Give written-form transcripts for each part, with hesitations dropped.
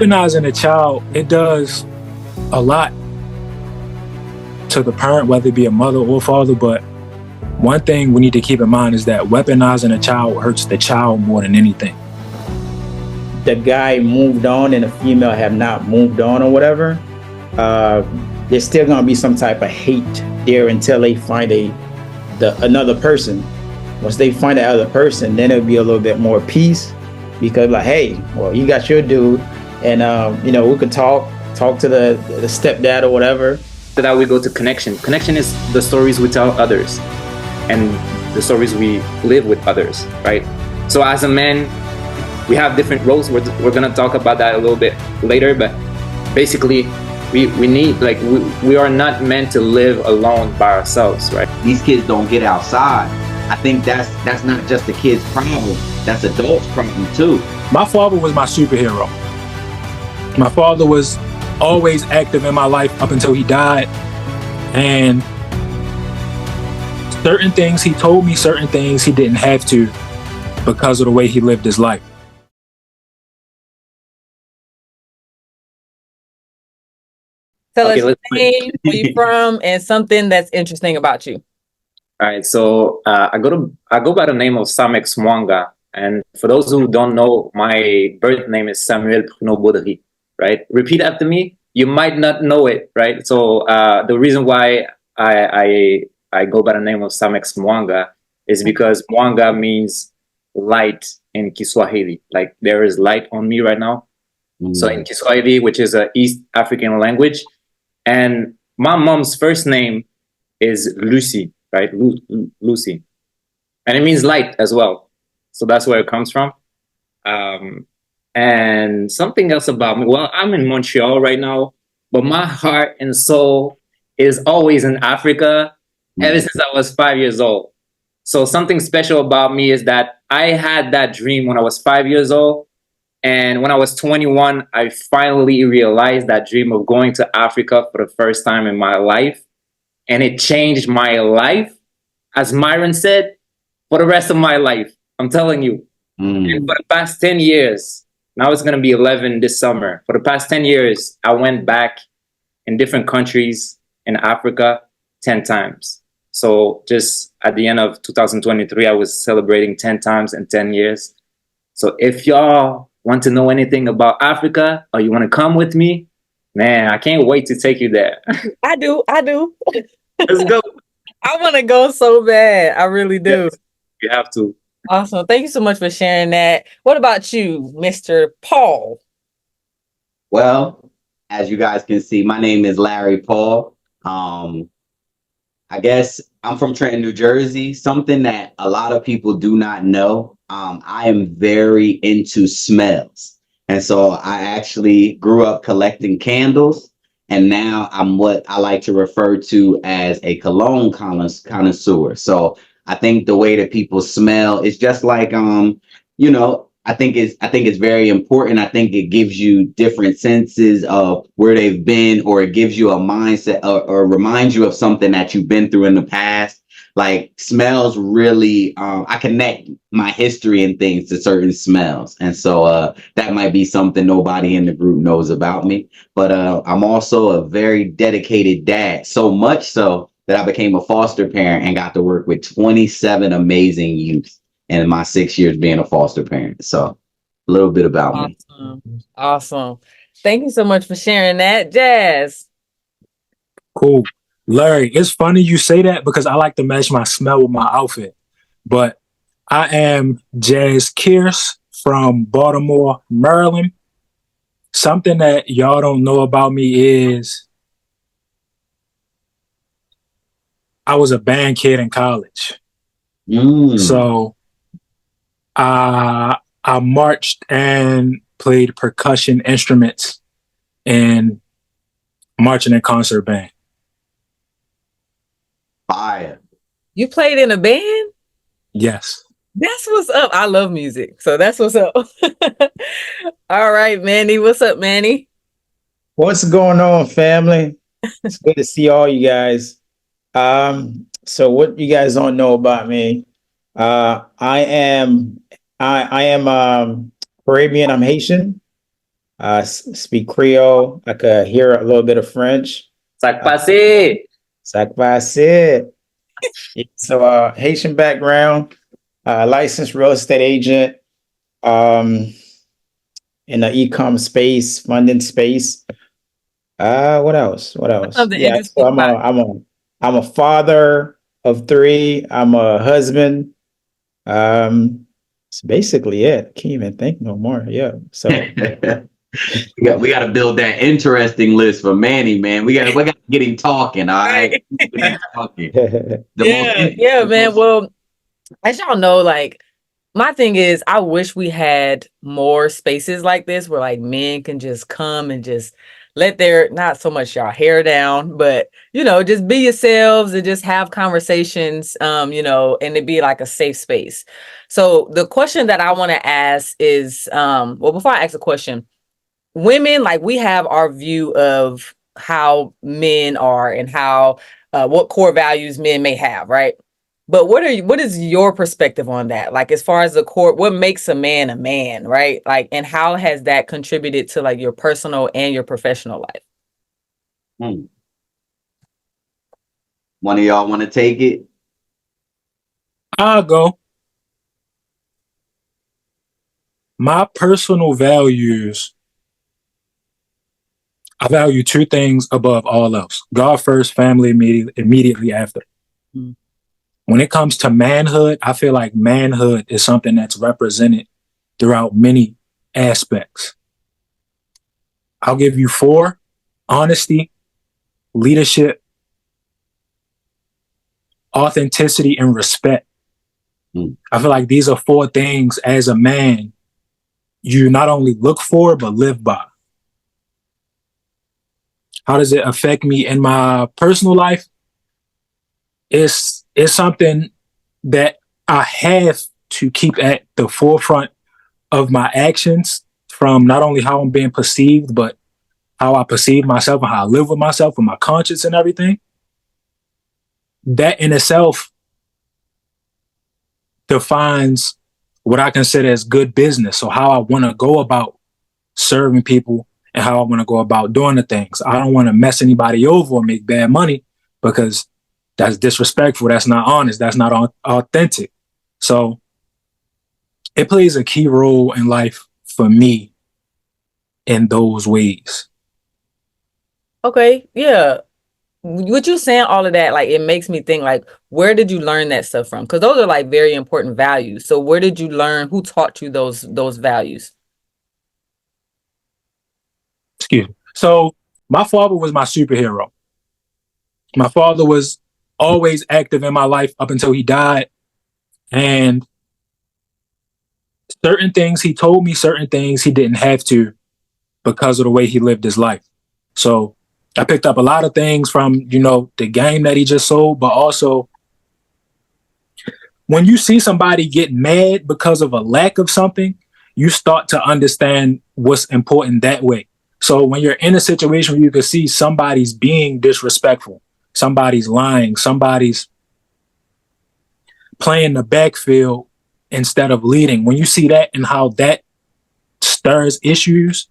weaponizing a child, it does a lot to the parent, whether it be a mother or father. But one thing we need to keep in mind is that weaponizing a child hurts the child more than anything. The guy moved on and the female have not moved on or whatever, there's still gonna be some type of hate there until they find another person. Once they find that other person, then it'll be a little bit more peace, because like, hey, well, you got your dude, and we could talk to the stepdad or whatever. So that we go to connection. Connection is the stories we tell others and the stories we live with others, right? So as a man, we have different roles. We're gonna talk about that a little bit later, but basically we need, like, we are not meant to live alone by ourselves, right? These kids don't get outside. I think that's not just the kids' problem, that's adults' problem too. My father was my superhero. My father was always active in my life up until he died. And certain things he told me, certain things he didn't have to, because of the way he lived his life. Tell us your name, where you from, and something that's interesting about you. All right, so I go by the name of Samex Mwanga, and for those who don't know, my birth name is Samuel Pruno Baudry, right? Repeat after me. You might not know it, right? So the reason why I go by the name of Samex Mwanga is because Mwanga means light in Kiswahili. Like, there is light on me right now. So in Kiswahili, which is an East African language, and my mom's first name is Lucy, right? Lucy. And it means light as well. So that's where it comes from. And something else about me. Well, I'm in Montreal right now, but my heart and soul is always in Africa ever since I was 5 years old. So something special about me is that I had that dream when I was 5 years old. And when I was 21, I finally realized that dream of going to Africa for the first time in my life. And it changed my life, as Myron said, for the rest of my life. I'm telling you. And for the past 10 years, now it's going to be 11 this summer. For the past 10 years, I went back in different countries in Africa 10 times. So just at the end of 2023, I was celebrating 10 times in 10 years. So if y'all want to know anything about Africa, or you want to come with me, man, I can't wait to take you there. I do. Let's go. I want to go so bad. I really do. Yes, you have to. Awesome. Thank you so much for sharing that. What about you, Mr. Paul? Well, as you guys can see, my name is Larry Paul. I guess I'm from Trenton, New Jersey. Something that a lot of people do not know. I am very into smells. And so I actually grew up collecting candles. And now I'm what I like to refer to as a cologne connoisseur. So I think the way that people smell is just like, I think it's very important. I think it gives you different senses of where they've been, or it gives you a mindset or reminds you of something that you've been through in the past. Like, smells really, I connect my history and things to certain smells. And so that might be something nobody in the group knows about me. But I'm also a very dedicated dad, so much so that I became a foster parent and got to work with 27 amazing youth in my 6 years being a foster parent. So a little bit about me. Awesome. Thank you so much for sharing that. Jazz. Cool. Larry, it's funny you say that because I like to match my smell with my outfit. But I am Jazz Kearse from Baltimore, Maryland. Something that y'all don't know about me is I was a band kid in college. So I marched and played percussion instruments in marching and concert band. Fire. You played in a band? Yes. That's what's up. I love music, so that's what's up. All right, Manny. What's up, Manny? What's going on, family? It's good to see all you guys. So what you guys don't know about me, I am Caribbean. I'm Haitian. speak Creole. I could hear a little bit of French. Sac passé. Sac passé. So Haitian background, licensed real estate agent, um, in the e-com space, funding space. What else? What else? Something Yeah, so interesting about I'm a father of three. I'm a husband. That's basically it. Can't even think no more. Yeah. So We got to build that interesting list for Manny, man. We got to get him talking. All right, right. get him talking. Yeah, man. Well, as y'all know, like my thing is I wish we had more spaces like this where like men can just come and just let their not so much y'all hair down, but just be yourselves and just have conversations, and it be like a safe space. So the question that I want to ask is, well, before I ask a question, women, like we have our view of how men are and how what core values men may have, right? But what is your perspective on that? Like as far as the core, what makes a man, right? Like, and how has that contributed to like your personal and your professional life? One of y'all want to take it? I'll go. My personal values, I value two things above all else. God first, family immediately after. Mm. When it comes to manhood, I feel like manhood is something that's represented throughout many aspects. I'll give you four: honesty, leadership, authenticity, and respect. I feel like these are four things as a man you not only look for, but live by. How does it affect me in my personal life? It's something that I have to keep at the forefront of my actions, from not only how I'm being perceived, but how I perceive myself and how I live with myself and my conscience and everything. That in itself defines what I consider as good business. So how I want to go about serving people and how I want to go about doing the things. I don't want to mess anybody over or make bad money, because that's disrespectful. That's not honest. That's not authentic. So it plays a key role in life for me in those ways. Okay, yeah. What you saying all of that, like it makes me think like, where did you learn that stuff from? Because those are like very important values. So where did you learn? Who taught you those values? Excuse me. So my father was my superhero. My father was always active in my life up until he died. And certain things he told me, certain things he didn't have to, because of the way he lived his life. So I picked up a lot of things from, the game that he just sold, but also when you see somebody get mad because of a lack of something, you start to understand what's important that way. So when you're in a situation where you can see somebody's being disrespectful, somebody's lying, somebody's playing the backfield instead of leading, when you see that and how that stirs issues,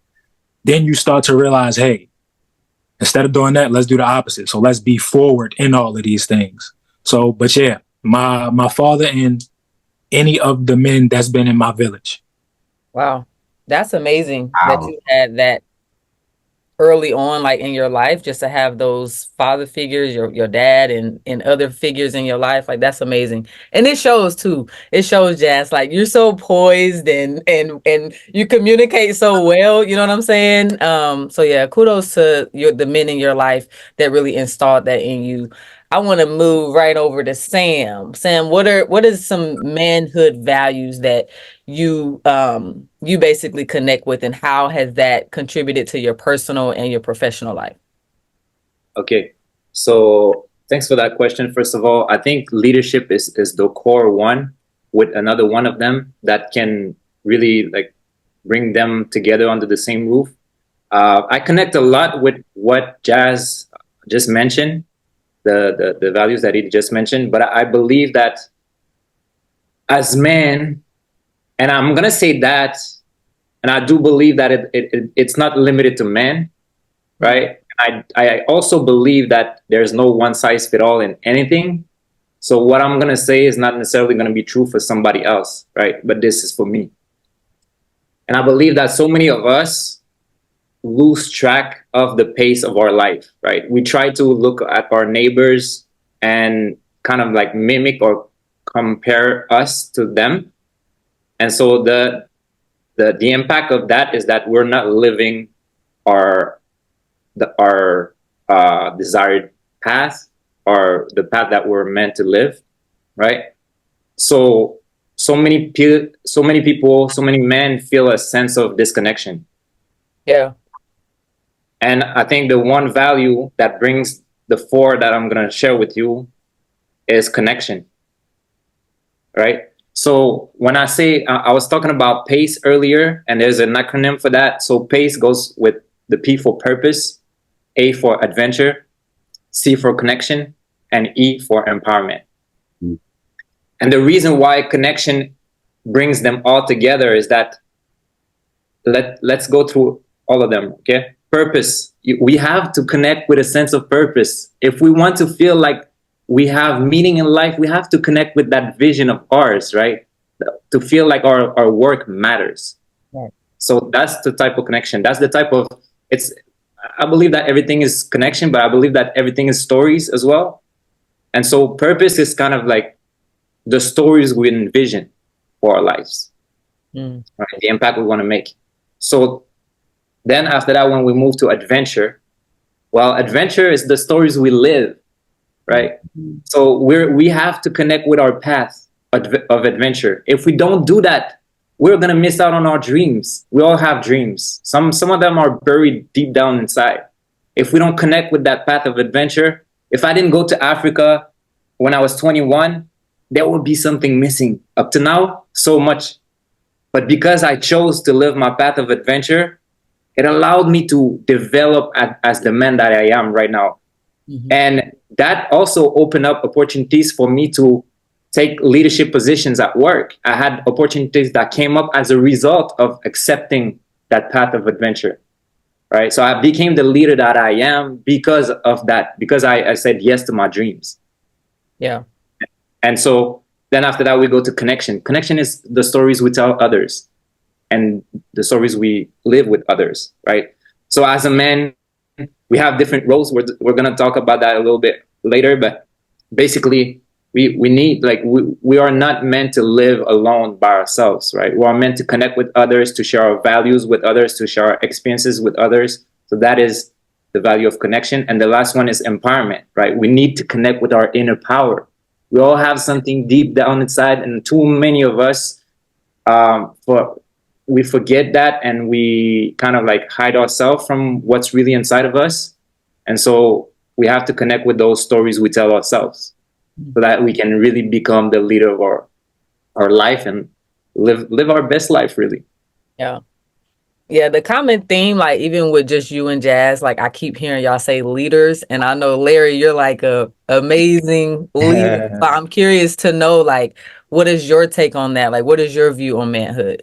then you start to realize, hey, instead of doing that, let's do the opposite. So let's be forward in all of these things. So, but yeah, my father and any of the men that's been in my village. Wow. That's amazing that Wow. you had that early on, like in your life, just to have those father figures, your dad and other figures in your life. Like that's amazing. And it shows too. It shows, Jazz, like you're so poised and you communicate so well, you know what I'm saying? So yeah, kudos to the men in your life that really installed that in you. I want to move right over to Sam. Sam, what is some manhood values that you basically connect with, and how has that contributed to your personal and your professional life? Okay. So thanks for that question. First of all, I think leadership is the core one, with another one of them that can really like bring them together under the same roof. I connect a lot with what Jazz just mentioned, the values that he just mentioned. But I believe that as men, and I'm gonna say that And I do believe that it's not limited to men, right? I also believe that there's no one size fit all in anything. So what I'm going to say is not necessarily going to be true for somebody else, right? But this is for me. And I believe that so many of us lose track of the pace of our life, right? We try to look at our neighbors and kind of like mimic or compare us to them. And so the impact of that is that we're not living our desired path, or the path that we're meant to live, right? So many people, so many men feel a sense of disconnection. Yeah. And I think the one value that brings the four that I'm going to share with you is connection, right? So when I say, I was talking about PACE earlier, and there's an acronym for that. So PACE goes with the P for purpose, A for adventure, C for connection, and E for empowerment. Mm. And the reason why connection brings them all together is that let's go through all of them, okay? Purpose. We have to connect with a sense of purpose. If we want to feel like we have meaning in life, we have to connect with that vision of ours, right? To feel like our work matters. Right. So that's the type of connection. That's the type of, I believe that everything is connection, but I believe that everything is stories as well. And so purpose is kind of like the stories we envision for our lives, right? The impact we want to make. So then after that, when we move to adventure, well, adventure is the stories we live, right? So we have to connect with our path of adventure. If we don't do that, we're going to miss out on our dreams. We all have dreams. Some of them are buried deep down inside. If we don't connect with that path of adventure, if I didn't go to Africa when I was 21, there would be something missing. Up to now, so much. But because I chose to live my path of adventure, it allowed me to develop as the man that I am right now. Mm-hmm. And that also opened up opportunities for me to take leadership positions at work. I had opportunities that came up as a result of accepting that path of adventure, right? So I became the leader that I am because of that, because I said yes to my dreams. Yeah. And so then after that, we go to connection. Connection is the stories we tell others and the stories we live with others, right? So as a man, we have different roles. We're going to talk about that a little bit later, but basically we need, like, we are not meant to live alone by ourselves, right? We are meant to connect with others, to share our values with others, to share our experiences with others. So that is the value of connection. And the last one is empowerment, right? We need to connect with our inner power. We all have something deep down inside, and too many of us, we forget that, and we kind of like hide ourselves from what's really inside of us. And so we have to connect with those stories we tell ourselves so that we can really become the leader of our life and live our best life, really. Yeah. Yeah, the common theme, like even with just you and Jazz, like I keep hearing y'all say leaders, and I know, Larry, you're like a amazing leader. But I'm curious to know, like, what is your take on that? Like, what is your view on manhood?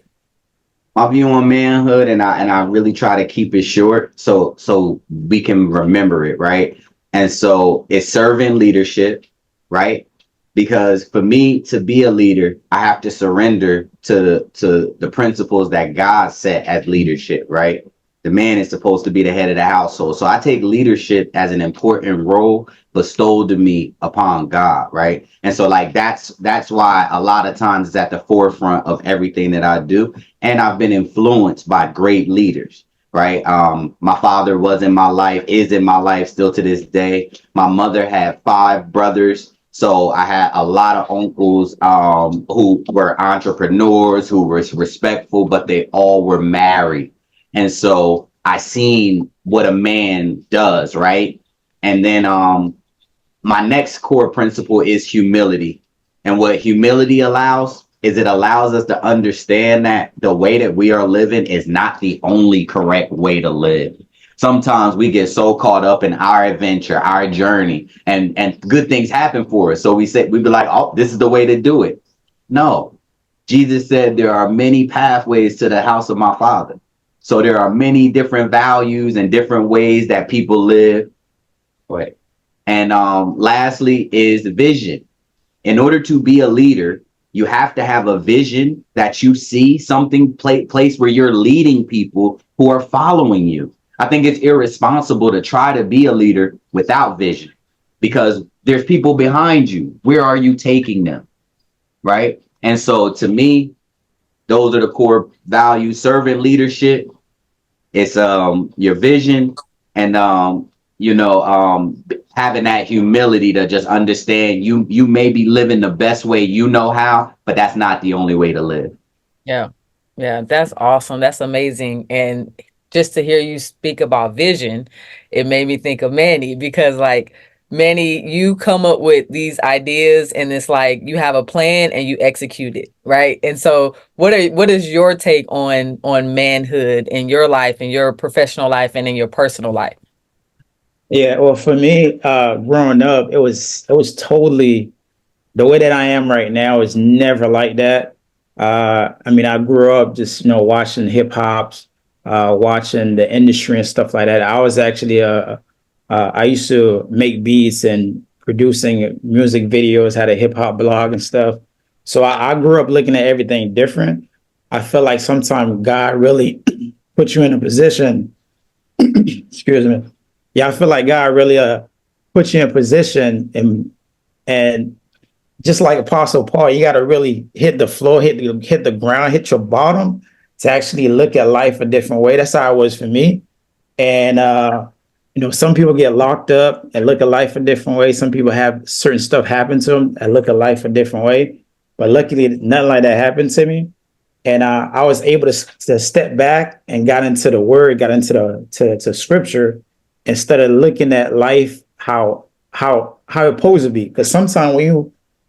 My view on manhood, and I really try to keep it short so we can remember it, right? And so it's servant leadership, right? Because for me to be a leader, I have to surrender to the principles that God set as leadership, right? The man is supposed to be the head of the household. So I take leadership as an important role bestowed to me upon God, right? And so like that's why a lot of times it's at the forefront of everything that I do. And I've been influenced by great leaders, right? My father was in my life, is in my life still to this day. My mother had 5 brothers. So I had a lot of uncles who were entrepreneurs, who were respectful, but they all were married. And so I seen what a man does, right? And then my next core principle is humility. And what humility allows is it allows us to understand that the way that we are living is not the only correct way to live. Sometimes we get so caught up in our adventure, our journey, and good things happen for us. So we be like, oh, this is the way to do it. No, Jesus said there are many pathways to the house of my Father. So there are many different values and different ways that people live. Right. And lastly is vision. In order to be a leader, you have to have a vision that you see something place where you're leading people who are following you. I think it's irresponsible to try to be a leader without vision, because there's people behind you. Where are you taking them? Right. And so to me, those are the core values. Servant leadership, it's your vision, and having that humility to just understand you may be living the best way you know how, but that's not the only way to live. Yeah. Yeah, that's awesome. That's amazing. And just to hear you speak about vision, it made me think of Manny, because like Manny, you come up with these ideas and it's like you have a plan and you execute it, right? And so what is your take on manhood in your life, in your professional life and in your personal life? Yeah, well, for me, growing up, it was totally the way that I am right now is never like that. I mean, I grew up just watching hip hops, watching the industry and stuff like that. I was actually I used to make beats and producing music videos, had a hip hop blog and stuff. So I grew up looking at everything different. I feel like sometimes God really put you in a position. Excuse me. Yeah, I feel like God really put you in a position, and just like Apostle Paul, you got to really hit the floor, hit the ground, hit your bottom to actually look at life a different way. That's how it was for me. And some people get locked up and look at life a different way. Some people have certain stuff happen to them and look at life a different way. But luckily, nothing like that happened to me. And I was able to step back and got into the Word, got into to Scripture, instead of looking at life how it's supposed to be. Because sometimes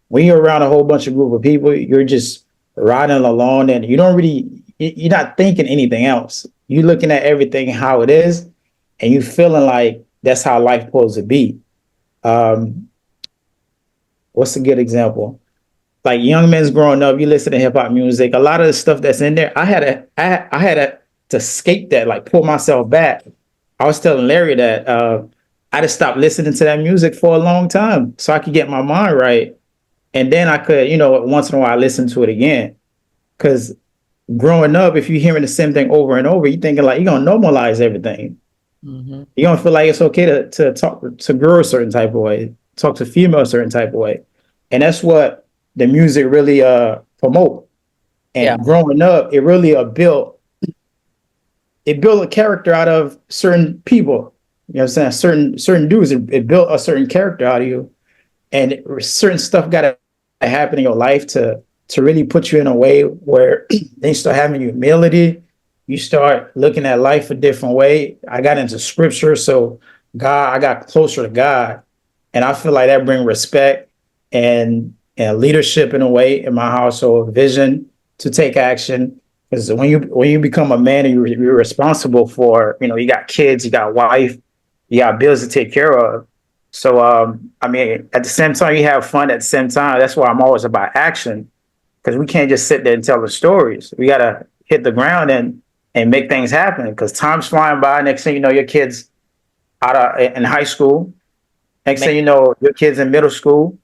when you're around a whole bunch of group of people, you're just riding along and you're not thinking anything else. You're looking at everything how it is, and you feeling like that's how life supposed to be. What's a good example? Like young men's growing up, you listen to hip hop music. A lot of the stuff that's in there, I had to escape that, like pull myself back. I was telling Larry that I just stopped listening to that music for a long time so I could get my mind right. And then I could, once in a while listen to it again. Because growing up, if you're hearing the same thing over and over, you're thinking like you're going to normalize everything. Mm-hmm. You don't feel like it's okay to talk to girls a certain type of way, talk to females a certain type of way. And that's what the music really promote. And growing up, it really built a character out of certain people. You know what I'm saying? Certain dudes, it built a certain character out of you. And certain stuff got to happen in your life to really put you in a way where they start having humility. You start looking at life a different way. I got into Scripture, so I got closer to God. And I feel like that brings respect and leadership in a way in my household, vision to take action. Because when you become a man and you're responsible for, you got kids, you got a wife, you got bills to take care of. So, I mean, at the same time, you have fun at the same time. That's why I'm always about action, because we can't just sit there and tell the stories. We got to hit the ground and make things happen, because time's flying by. Next thing you know, your kids in high school. Next thing you know, your kids in middle school.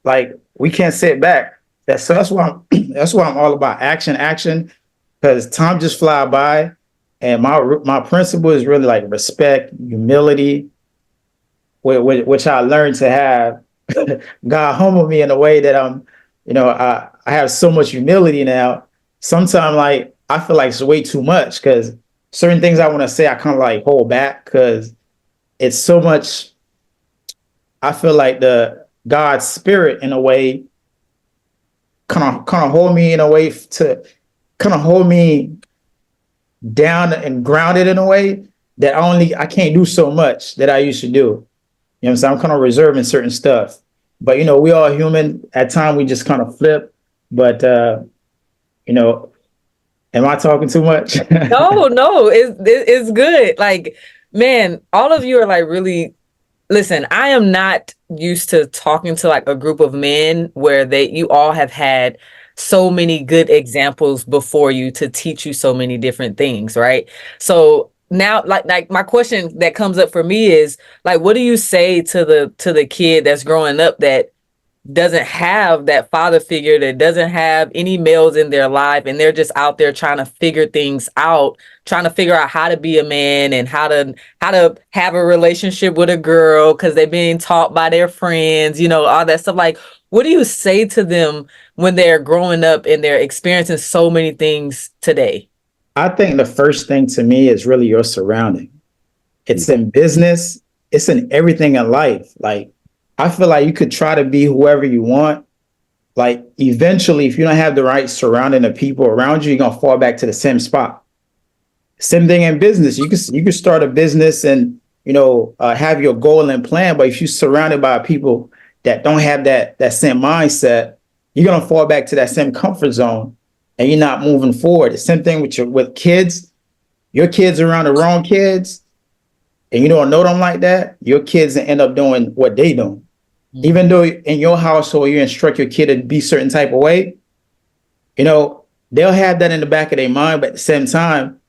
Like, we can't sit back. That's why I'm all about action, because time just fly by. And my principle is really like respect, humility, which I learned to have. God humbled me in a way that I have so much humility now. Sometimes like I feel like it's way too much, because certain things I want to say I kind of like hold back, because it's so much. I feel like the God's spirit in a way kind of hold me in a way to kind of hold me down and grounded in a way that I can't do so much that I used to do. You know what I'm saying? I'm kind of reserving certain stuff. But, we all human. At times we just kind of flip. But, am I talking too much? No, it's good. Like, man, all of you are like really listen, I am not used to talking to like a group of men where you all have had so many good examples before you to teach you so many different things, right? So now like my question that comes up for me is like, what do you say to the kid that's growing up that doesn't have that father figure, that doesn't have any males in their life, and they're just out there trying to figure things out, trying to figure out how to be a man and how to have a relationship with a girl because they're being taught by their friends, all that stuff. Like, what do you say to them when they're growing up and they're experiencing so many things today? I think the first thing to me is really your surrounding. It's in business, it's in everything in life. Like, I feel like you could try to be whoever you want. Like, eventually, if you don't have the right surrounding of people around you, you're gonna fall back to the same spot. Same thing in business. You can start a business and have your goal and plan, but if you're surrounded by people that don't have that same mindset, you're gonna fall back to that same comfort zone, and you're not moving forward. The same thing with kids. Your kids around the wrong kids, and you don't know them like that, your kids end up doing what they do. Even though in your household you instruct your kid to be certain type of way, they'll have that in the back of their mind. But at the same time,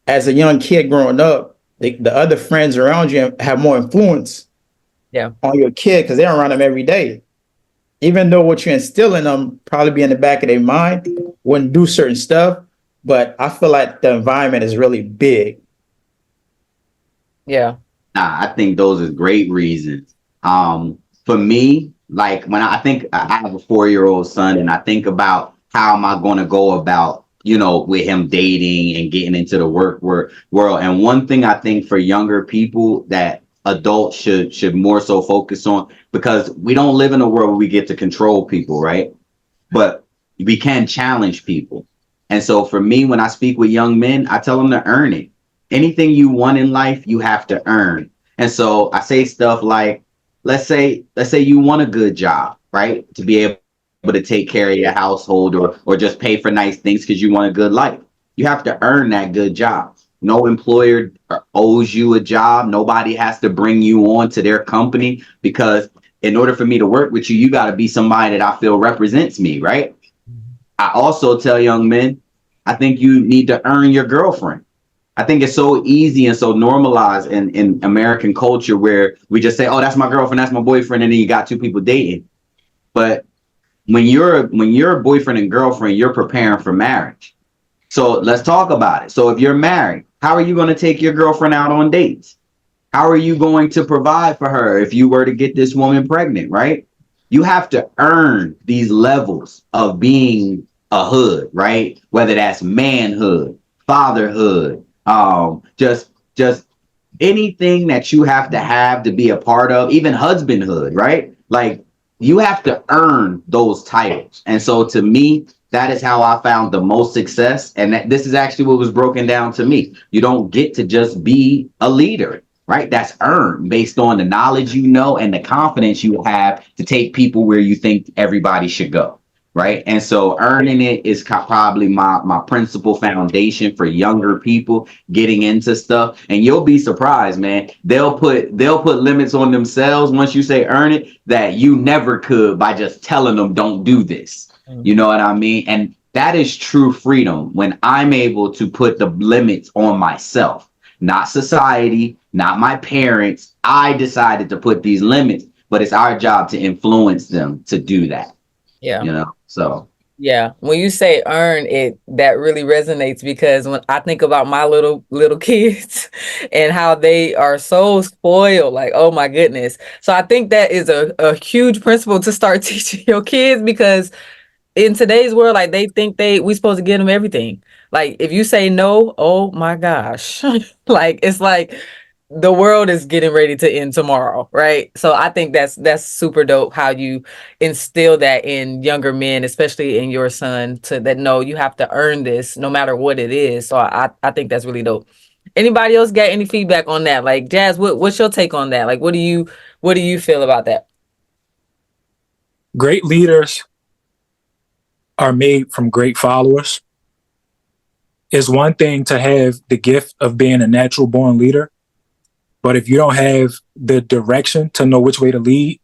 as a young kid growing up, the other friends around you have more influence on your kid because they're around them every day. Even though what you instill in them probably be in the back of their mind, wouldn't do certain stuff. But I feel like the environment is really big. Yeah. I think those are great reasons. For me, like when I think I have a 4-year-old son, and I think about how am I going to go about, with him dating and getting into the work world. And one thing I think for younger people that adults should more so focus on, because we don't live in a world where we get to control people, right? But we can challenge people. And so for me, when I speak with young men, I tell them to earn it. Anything you want in life, you have to earn. And so I say stuff like, let's say you want a good job, right? To be able to take care of your household or just pay for nice things because you want a good life. You have to earn that good job. No employer owes you a job. Nobody has to bring you on to their company, because in order for me to work with you, you got to be somebody that I feel represents me, right? I also tell young men, I think you need to earn your girlfriend. I think it's so easy and so normalized in American culture where we just say, oh, that's my girlfriend, that's my boyfriend, and then you got two people dating. But when you're boyfriend and girlfriend, you're preparing for marriage. So let's talk about it. So if you're married, how are you going to take your girlfriend out on dates? How are you going to provide for her if you were to get this woman pregnant, right? You have to earn these levels of being a hood, right? Whether that's manhood, fatherhood, just anything that you have to be a part of, even husbandhood, right? Like, you have to earn those titles. And so to me, that is how I found the most success. And this is actually what was broken down to me. You don't get to just be a leader, right? That's earned based on the knowledge and the confidence you have to take people where you think everybody should go, right? And so earning it is probably my principal foundation for younger people getting into stuff. And you'll be surprised, man. They'll put limits on themselves once you say earn it that you never could by just telling them don't do this. You know what I mean? And that is true freedom, when I'm able to put the limits on myself, not society, not my parents. I decided to put these limits, but it's our job to influence them to do that. Yeah. So. Yeah, when you say earn it, that really resonates, because when I think about my little kids and how they are so spoiled, like, oh my goodness. So I think that is a huge principle to start teaching your kids, because in today's world, like, they think we supposed to give them everything. Like, if you say no, oh my gosh. Like, it's like the world is getting ready to end tomorrow, right? So I think that's super dope how you instill that in younger men, especially in your son, to that, no, you have to earn this no matter what it is. So I think that's really dope. Anybody else got any feedback on that? Like, Jazz, what's your take on that? Like, what do you feel about that? Great leaders are made from great followers. It's one thing to have the gift of being a natural born leader, But if you don't have the direction to know which way to lead,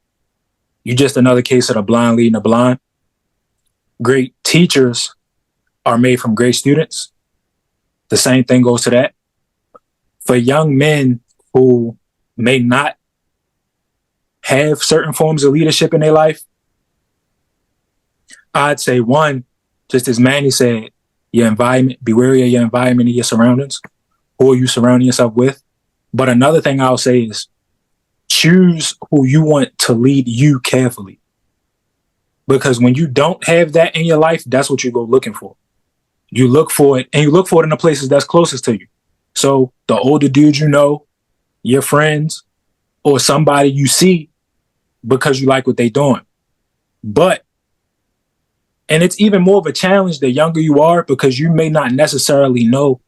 you're just another case of the blind leading the blind. Great teachers are made from great students. The same thing goes to that. For young men who may not have certain forms of leadership in their life, I'd say one, just as Manny said, your environment, be wary of your environment and your surroundings. Who are you surrounding yourself with? But another thing I'll say is choose who you want to lead you carefully. Because when you don't have that in your life, that's what you go looking for. You look for it, and you look for it in the places that's closest to you. So the older dudes you know, your friends, or somebody you see because you like what they're doing. But, and it's even more of a challenge the younger you are, because you may not necessarily know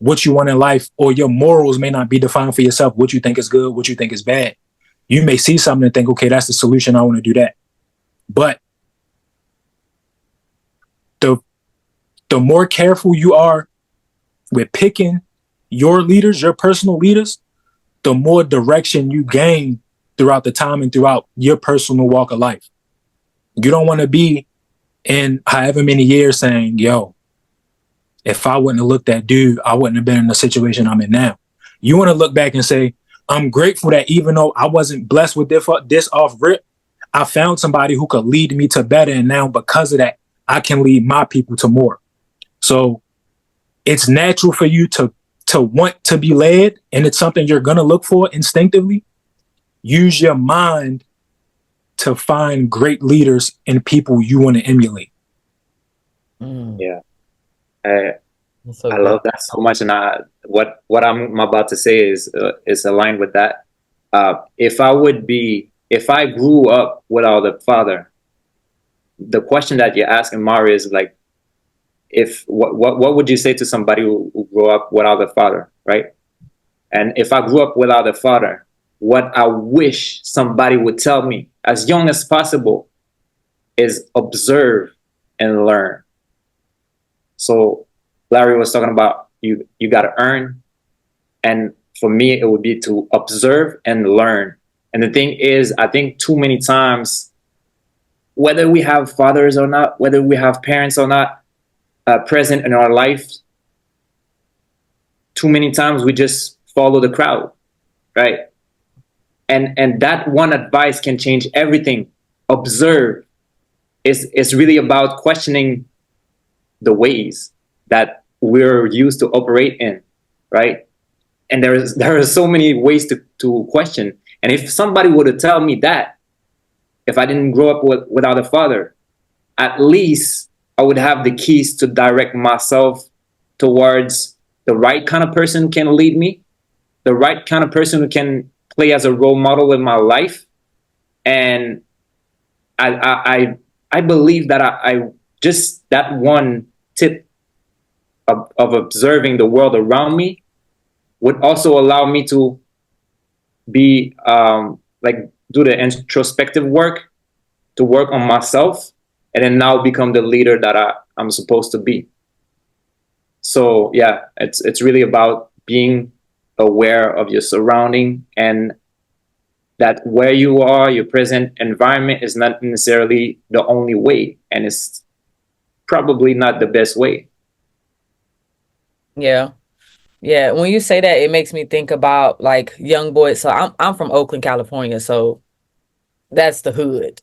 what you want in life, or your morals may not be defined for yourself, what you think is good, what you think is bad. You may see something and think, okay, that's the solution, I want to do that. But the more careful you are with picking your leaders, your personal leaders, the more direction you gain throughout the time and throughout your personal walk of life. You don't want to be in however many years saying, yo, if I wouldn't have looked at dude, I wouldn't have been in the situation I'm in now. You want to look back and say, I'm grateful that even though I wasn't blessed with this off rip, I found somebody who could lead me to better. And now because of that, I can lead my people to more. So it's natural for you to want to be led, and it's something you're going to look for instinctively. Use your mind to find great leaders and people you want to emulate. Yeah. I love that so much. And what I'm about to say is aligned with that. If I grew up without a father, the question that you're asking, Mari, is like, what would you say to somebody who grew up without a father, right? And if I grew up without a father, what I wish somebody would tell me as young as possible is observe and learn. So Larry was talking about you got to earn. And for me, it would be to observe and learn. And the thing is, I think too many times, whether we have fathers or not, whether we have parents or not, present in our life, too many times we just follow the crowd, right? And that one advice can change everything. Observe. It's really about questioning the ways that we're used to operate in, right? And there are so many ways to question. And if somebody were to tell me that, if I didn't grow up without a father, at least I would have the keys to direct myself towards the right kind of person who can lead me, the right kind of person who can play as a role model in my life. And I believe that I just that one tip of observing the world around me would also allow me to be do the introspective work, to work on myself, and then now become the leader that I'm supposed to be. So yeah, it's really about being aware of your surrounding, and that where you are, your present environment is not necessarily the only way, and it's probably not the best way. Yeah. Yeah. When you say that, it makes me think about like young boys. So I'm from Oakland, California. So that's the hood,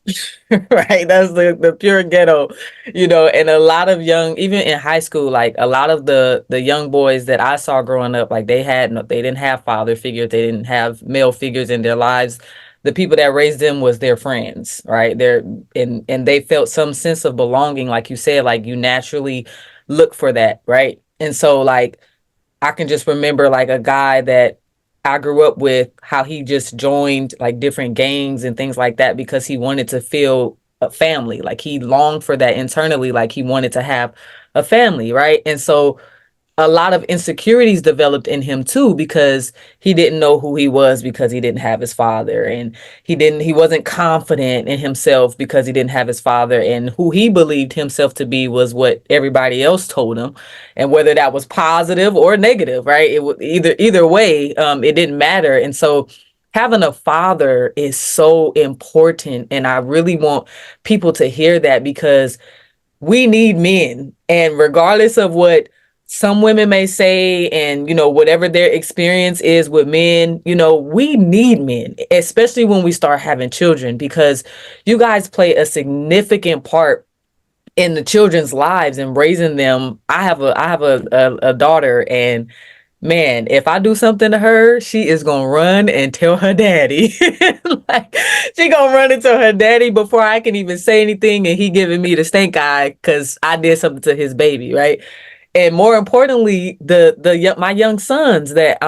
right? That's the pure ghetto, and a lot of young, even in high school, like a lot of the young boys that I saw growing up, like they didn't have father figures. They didn't have male figures in their lives. The people that raised them was their friends, right? And they felt some sense of belonging. Like you said, like you naturally look for that. Right. And so like, I can just remember like a guy that I grew up with, how he just joined like different gangs and things like that because he wanted to feel a family. Like he longed for that internally, like he wanted to have a family, right? And so a lot of insecurities developed in him too, because he didn't know who he was because he didn't have his father, and he wasn't confident in himself because he didn't have his father, and who he believed himself to be was what everybody else told him, and whether that was positive or negative, right? It would either way, it didn't matter. And so having a father is so important, and I really want people to hear that, because we need men. And regardless of what some women may say, and, whatever their experience is with men, we need men, especially when we start having children, because you guys play a significant part in the children's lives and raising them. I have a daughter, and man, if I do something to her, she is gonna run and tell her daddy. Like, she gonna run and tell her daddy before I can even say anything, and he giving me the stink eye because I did something to his baby, right? And more importantly, my young sons that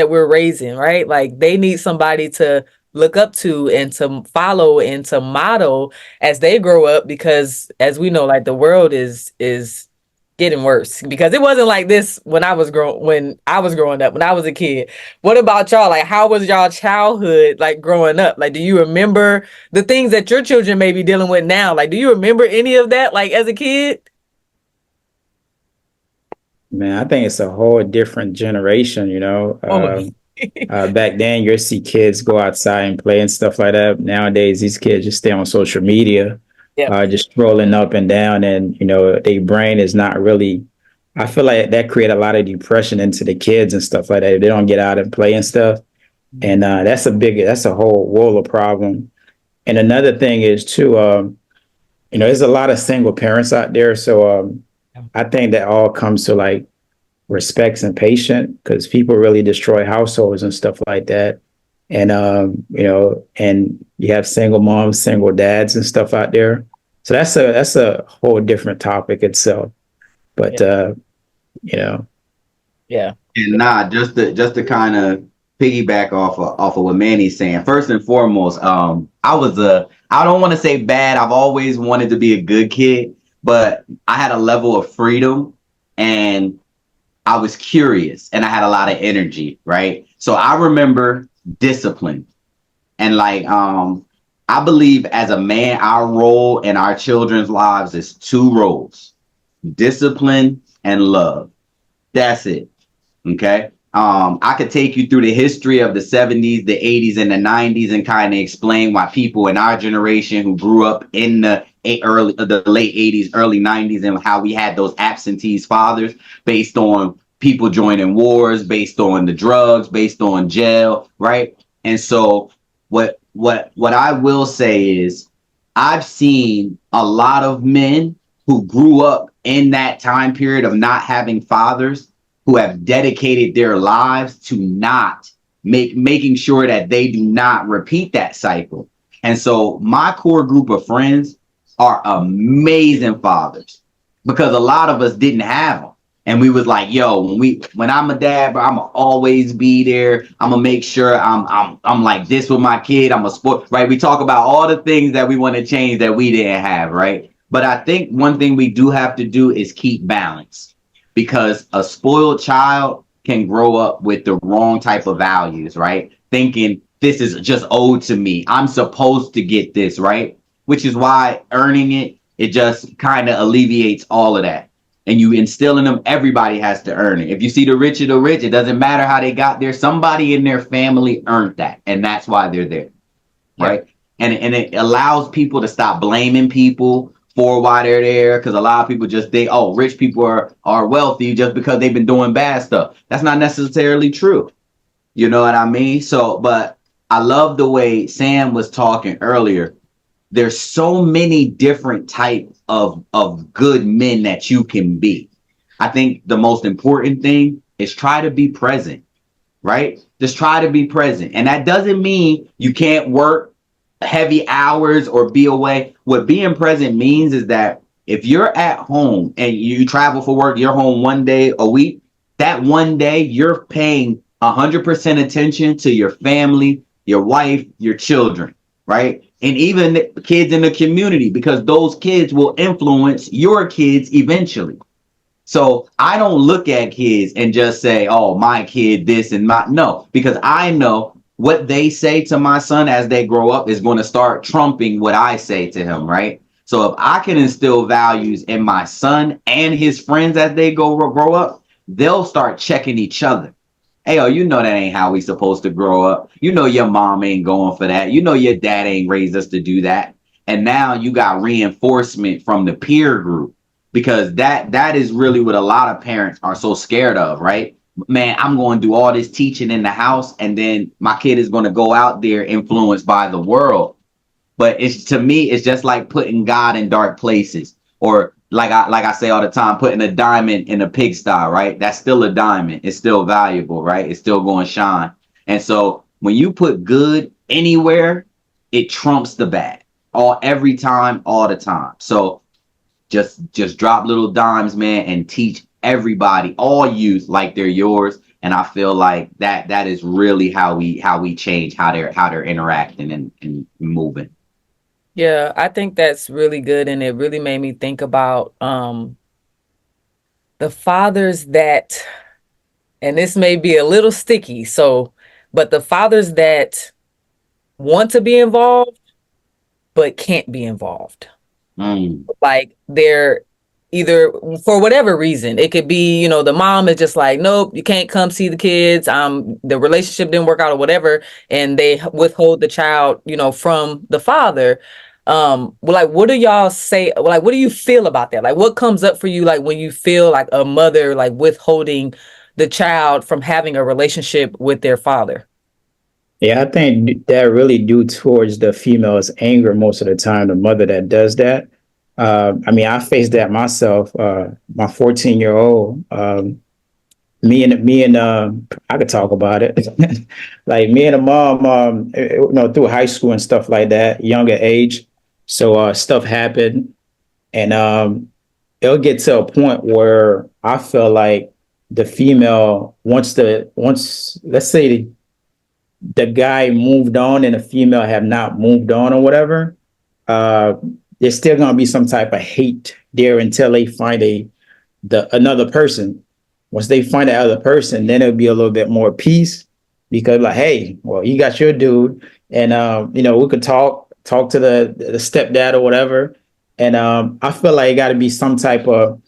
we're raising, right? Like, they need somebody to look up to and to follow and to model as they grow up, because as we know, like, the world is getting worse, because it wasn't like this when I was growing up, when I was a kid. What about y'all? Like, how was y'all childhood like growing up? Like, do you remember the things that your children may be dealing with now? Like, do you remember any of that, like, as a kid? Man, I think it's a whole different generation, back then, you see kids go outside and play and stuff like that. Nowadays, these kids just stay on social media, just scrolling up and down, and their brain is not really. I feel like that create a lot of depression into the kids and stuff like that if they don't get out and play and stuff. And that's a whole world of problem. And another thing is too, there's a lot of single parents out there, so I think that all comes to like respects and patience, because people really destroy households and stuff like that. And, and you have single moms, single dads and stuff out there. So that's a whole different topic itself. But, Yeah. And just to kind of piggyback off of what Manny's saying. First and foremost, I don't want to say bad. I've always wanted to be a good kid, but I had a level of freedom, and I was curious, and I had a lot of energy, right? So I remember discipline. And like, I believe as a man, our role in our children's lives is two roles: discipline and love. That's it. Okay. I could take you through the history of the 70s, the 80s, and the 90s, and kind of explain why people in our generation who grew up in the late 80s, early 90s, and how we had those absentee fathers based on people joining wars, based on the drugs, based on jail, right? And so what I will say is, I've seen a lot of men who grew up in that time period of not having fathers, who have dedicated their lives to not making sure that they do not repeat that cycle. And so my core group of friends are amazing fathers, because a lot of us didn't have them. And we was like, yo, when I'm a dad, bro, I'm gonna always be there. I'm gonna make sure I'm like this with my kid. I'm a sport, right? We talk about all the things that we want to change that we didn't have, right? But I think one thing we do have to do is keep balance, because a spoiled child can grow up with the wrong type of values, right? Thinking this is just owed to me. I'm supposed to get this, right? Which is why earning it just kind of alleviates all of that. And you instill in them, everybody has to earn it. If you see the rich of the rich, it doesn't matter how they got there. Somebody in their family earned that, and that's why they're there, right? And it allows people to stop blaming people for why they're there, because a lot of people just think, oh, rich people are wealthy just because they've been doing bad stuff. That's not necessarily true. You know what I mean? So, but I love the way Sam was talking earlier. There's so many different types of good men that you can be. I think the most important thing is try to be present, right? Just try to be present. And that doesn't mean you can't work heavy hours or be away. What being present means is that if you're at home and you travel for work, you're home one day a week, that one day you're paying 100% attention to your family, your wife, your children, right? And even the kids in the community, because those kids will influence your kids eventually. So I don't look at kids and just say, oh, my kid, this and my, no, because I know what they say to my son as they grow up is going to start trumping what I say to him, right? So if I can instill values in my son and his friends as they grow up, they'll start checking each other. Hey, oh, you know that ain't how we supposed to grow up. You know your mom ain't going for that. You know your dad ain't raised us to do that. And now you got reinforcement from the peer group, because that is really what a lot of parents are so scared of, right? Man, I'm going to do all this teaching in the house, and then my kid is going to go out there influenced by the world. But it's, to me, it's just like putting God in dark places, or like I say all the time, putting a diamond in a pigsty, right? That's still a diamond. It's still valuable, right? It's still going to shine. And so when you put good anywhere, it trumps the bad every time, all the time. So just drop little dimes, man, and teach everybody, all youth, like they're yours. And I feel like that is really how we change how they're interacting and moving. Yeah, I think that's really good. And it really made me think about the fathers that, and this may be a little sticky, but the fathers that want to be involved, but can't be involved. Like they're either, for whatever reason, it could be, the mom is just like, nope, you can't come see the kids. The relationship didn't work out or whatever. And they withhold the child, from the father. Like, what do y'all say? Like, what do you feel about that? Like, what comes up for you? Like when you feel like a mother, like withholding the child from having a relationship with their father? Yeah, I think that really due towards the female's anger most of the time, the mother that does that. I mean, I faced that myself. My 14-year-old, me and I could talk about it. Like me and a mom, through high school and stuff like that, younger age. So stuff happened, and it'll get to a point where I feel like the female once let's say the guy moved on and the female have not moved on or whatever, there's still gonna be some type of hate there until they find another person. Once they find that other person, then it'll be a little bit more peace, because like, hey, well, you got your dude, and we could talk to the stepdad or whatever. And I feel like it got to be some type of,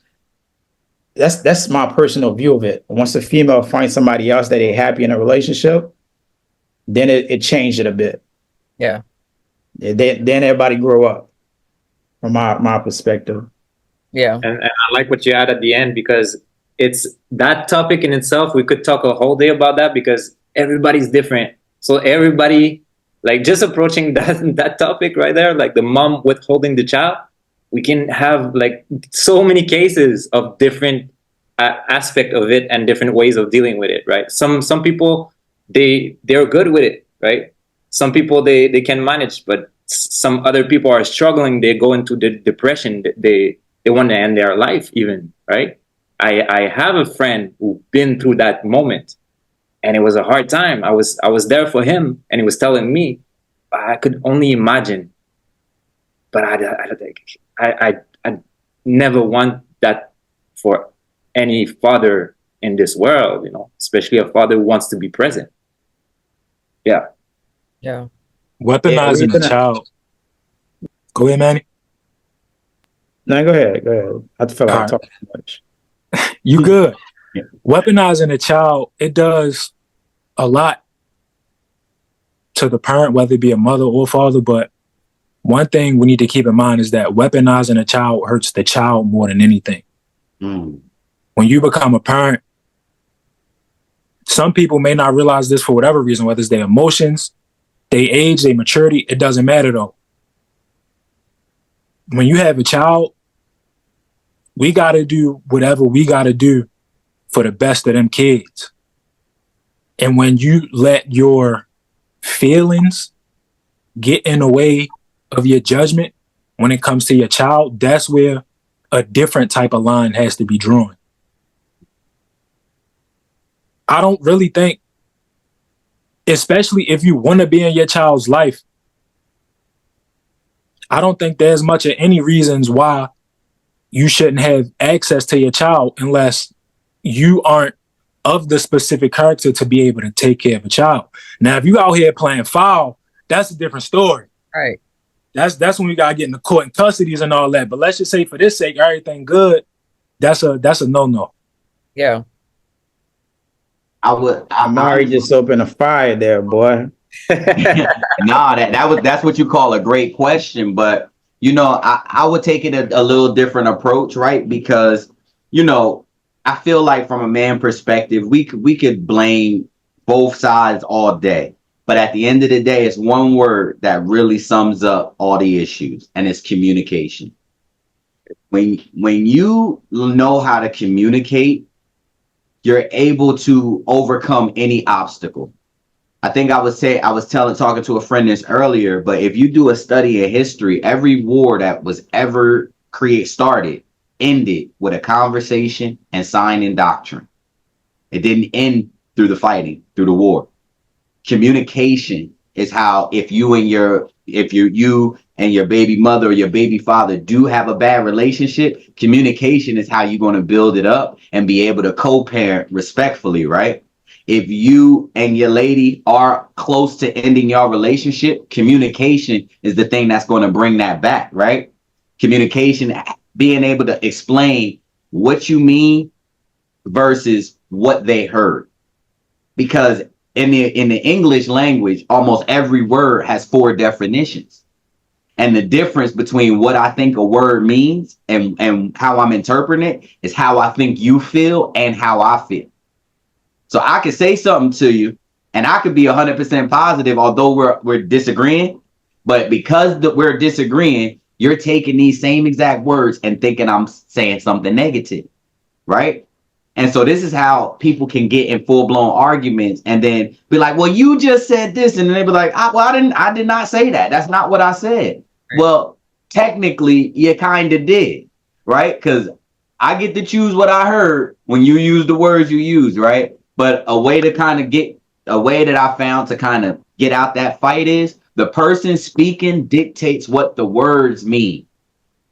that's my personal view of it. Once a female finds somebody else that they're happy in a relationship, then it changed it a bit. Yeah. Then everybody grow up, from my perspective. Yeah. And I like what you add at the end, because it's that topic in itself. We could talk a whole day about that, because everybody's different. So everybody, like, just approaching that topic right there, like the mom withholding the child, we can have like so many cases of different aspect of it and different ways of dealing with it, right? Some people, they're good with it, right? Some people they can manage, but some other people are struggling. They go into the depression. They want to end their life even, right? I have a friend who been through that moment, and it was a hard time. I was there for him, and he was telling me, I could only imagine, but I never want that for any father in this world, especially a father who wants to be present. Yeah. Yeah. Weaponizing a child. Go ahead, Manny. No, go ahead. I feel like I talk too much. You good. Yeah. Weaponizing a child, it does a lot to the parent, whether it be a mother or father. But one thing we need to keep in mind is that weaponizing a child hurts the child more than anything. When you become a parent, some people may not realize this for whatever reason, whether it's their emotions, their age, their maturity, it doesn't matter though. When you have a child, we got to do whatever we got to do for the best of them kids. And when you let your feelings get in the way of your judgment when it comes to your child, that's where a different type of line has to be drawn. I don't really think, especially if you want to be in your child's life, I don't think there's much of any reasons why you shouldn't have access to your child unless you aren't of the specific character to be able to take care of a child. Now, if you out here playing foul, that's a different story. Right. That's when we gotta get in the court and custodies and all that. But let's just say for this sake, everything good. That's a no. Yeah. Amari just opened a fire there, boy. Nah, that's what you call a great question. But you know, I would take it a little different approach, right? Because you know, I feel like from a man perspective, we could blame both sides all day. But at the end of the day, it's one word that really sums up all the issues, and it's communication. When you know how to communicate, you're able to overcome any obstacle. I think I was talking to a friend this earlier, but if you do a study of history, every war that was ever ended with a conversation and signing doctrine. It didn't end through the fighting, through the war. Communication is how, if you and your baby mother or your baby father do have a bad relationship, communication is how you're going to build it up and be able to co-parent respectfully, right? If you and your lady are close to ending your relationship, communication is the thing that's going to bring that back, right? Communication, being able to explain what you mean versus what they heard. Because in the English language, almost every word has 4 definitions. And the difference between what I think a word means and how I'm interpreting it is how I think you feel and how I feel. So I could say something to you and I could be 100% positive, although we're disagreeing. But because we're disagreeing, you're taking these same exact words and thinking I'm saying something negative, right? And so this is how people can get in full-blown arguments and then be like, well, you just said this. And then they be like, I did not say that. That's not what I said. Right. Well, technically, you kind of did, right? Because I get to choose what I heard when you use the words you use, right? But a way that I found to kind of get out that fight is the person speaking dictates what the words mean.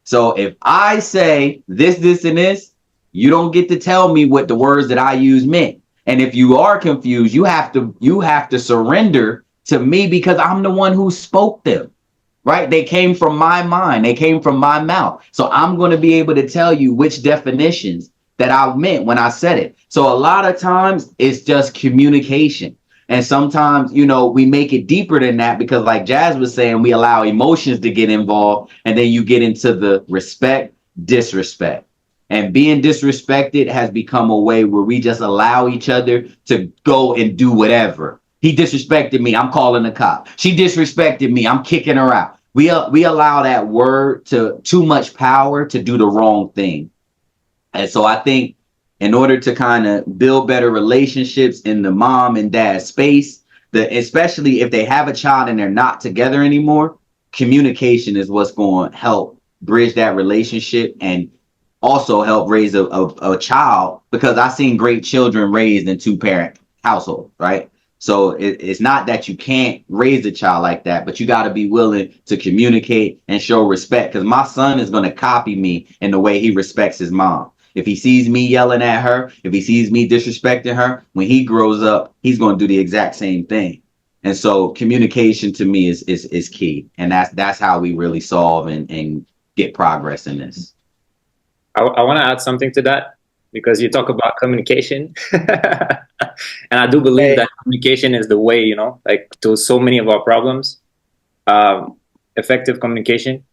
So if I say this, and this, you don't get to tell me what the words that I use meant. And if you are confused, you have to surrender to me because I'm the one who spoke them, right? They came from my mind. They came from my mouth. So I'm going to be able to tell you which definitions that I meant when I said it. So a lot of times it's just communication. And sometimes, you know, we make it deeper than that because like Jazz was saying, we allow emotions to get involved. And then you get into the respect, disrespect. And being disrespected has become a way where we just allow each other to go and do whatever. He disrespected me, I'm calling the cop. She disrespected me, I'm kicking her out. We allow that word to too much power to do the wrong thing. And so I think in order to kind of build better relationships in the mom and dad space, especially if they have a child and they're not together anymore, communication is what's going to help bridge that relationship and also help raise a child, because I've seen great children raised in 2-parent households, right? So it's not that you can't raise a child like that, but you got to be willing to communicate and show respect, because my son is going to copy me in the way he respects his mom. If he sees me yelling at her, if he sees me disrespecting her, when he grows up, he's going to do the exact same thing. And so communication to me is key. And that's how we really solve and get progress in this. I want to add something to that because you talk about communication. And I do believe that communication is the way, you know, like to so many of our problems, effective communication.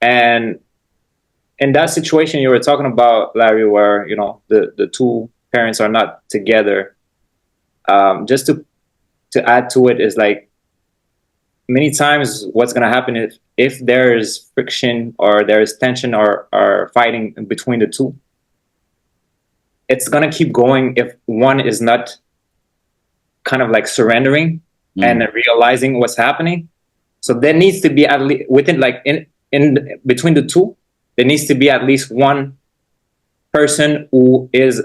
And in that situation you were talking about, Larry, where, you know, the 2 parents are not together, just to add to it is like, many times what's going to happen if there is friction or there is tension or fighting between the 2, it's going to keep going if one is not kind of like surrendering and realizing what's happening. So there needs to be at least within, like in between the 2, there needs to be at least one person who is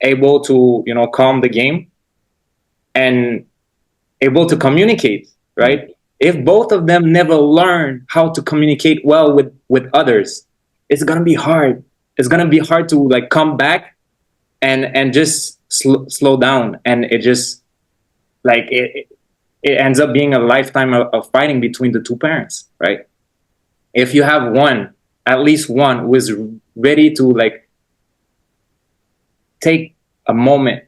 able to, you know, calm the game and able to communicate, right? If both of them never learn how to communicate well with others, it's going to be hard. it's gonna be hard to like come back and just slow down, and it just like it ends up being a lifetime of fighting between the two parents, right? If you have one, at least one, who is ready to like take a moment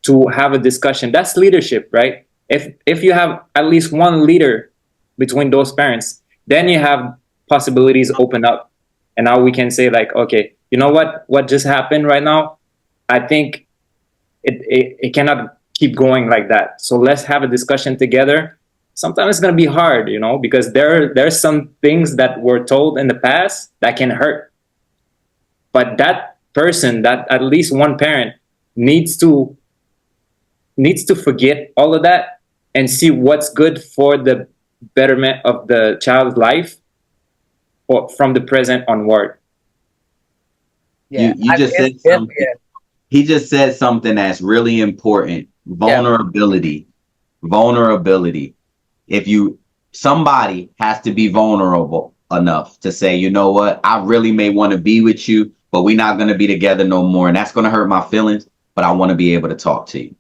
to have a discussion, that's leadership, right? If you have at least one leader between those parents, then you have possibilities open up, and now we can say like, okay, you know what just happened right now, I think it cannot keep going like that, so let's have a discussion together. Sometimes it's going to be hard, you know, because there's some things that were told in the past that can hurt, but that person, that at least one parent, needs to forget all of that and see what's good for the betterment of the child's life, or from the present onward. Yeah, You just said something. He just said something that's really important. Vulnerability. Vulnerability. Somebody has to be vulnerable enough to say, you know what, I really may want to be with you, but we're not going to be together no more. And that's going to hurt my feelings, but I want to be able to talk to you.